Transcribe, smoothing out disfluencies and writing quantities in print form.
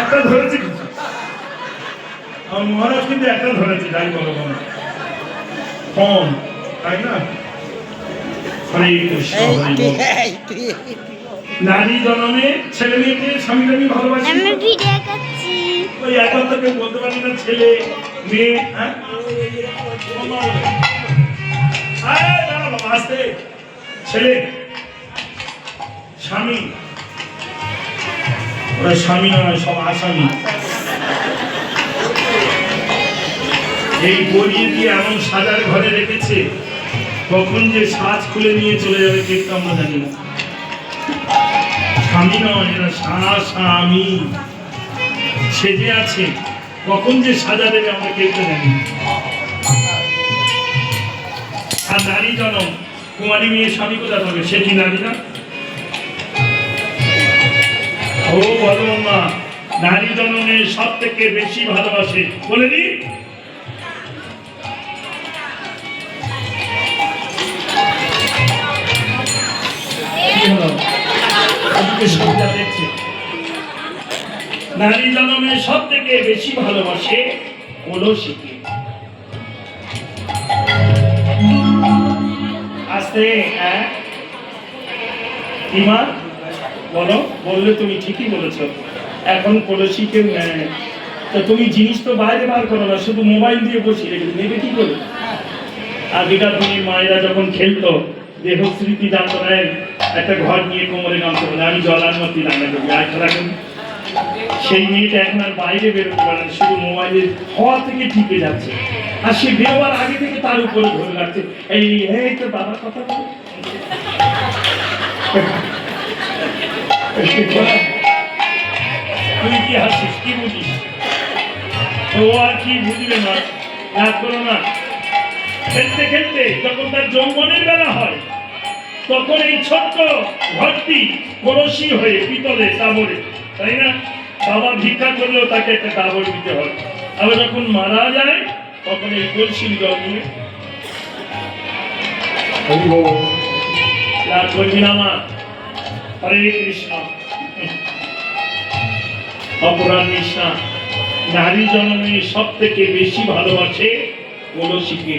একটা ধরেছে আমার মহারাজ, কিন্তু একটা ধরেছে, যাই বলো কম, তাই না? হরে কৃষ্ণ, নারী জনমে ছেলে মেয়েকে স্বামী টামি ভালোবাসি, ওই এখন তো কেউ বলতে পারি না ছেলে মেয়ে। হ্যাঁ আসতে, ছেলে স্বামী, ওরা স্বামী নয়, সব আসামি। এই গড়িয়ে দিয়ে এমন সাজার ঘরে রেখেছে, কখন যে সাজ খুলে নিয়ে চলে যাবে কে তো আমরা জানি না। স্বামী নয়, এরা স্বামী সেজে আছে, কখন যে সাজা দেবে আমরা কে তো জানি না। আর নারী জনম, কুমারী মেয়ে স্বামী কোথা পাবে? সে কি নারী না? ও বলো মা, নারী জনমে সব থেকে বেশি ভালোবাসে, বলে দি। দেখছে নারী জনমে সব থেকে বেশি ভালোবাসে কলসীকে। আস্তে ইমা বলো, বললে তুমি ঠিকই বলেছ, এখন কলসীকে তো তুমি জিনিস তো বাইরে বার করো না, শুধু মোবাইল দিয়ে বসিয়ে রেখে নেবে কি করে? আগেকার দিনের মায়েরা যখন খেলতো, দেহ স্মৃতি জানতো না, একটা ঘর নিয়ে কোমরে গামতে বলে আমি জলান্নতি রান্না করি, আর খেলা করি। সেই মেয়েটা এখন আর বাইরে বেরোতে পারে না, শুধু মোবাইলের হওয়া থেকে টিকে যাচ্ছে, আর সে বেরোবার আগে থেকে তার উপরে ধরে রাখছে, এই তো বাবার কথা বল। তুই কি হাসিস, কি বুঝিস? ও আর কি বুঝবে না, রাগ করো না। খেলতে খেলতে যখন তার যৌবনের বেলা হয়, তখন এই ছোট্ট ঘরটি কলসি হয়ে পিতলের দাবরে, তাই না? বাবা ভিক্ষা করলেও তাকে একটা দাবর দিতে হয়। আবার যখন মারা যায়, তখন এই কলসির জল নিয়ে রাগ করবি না মা। হরে কৃষ্ণ। অপরাধ নিস না, নারী জনমে সব থেকে বেশি ভালোবাসে কলসীকে।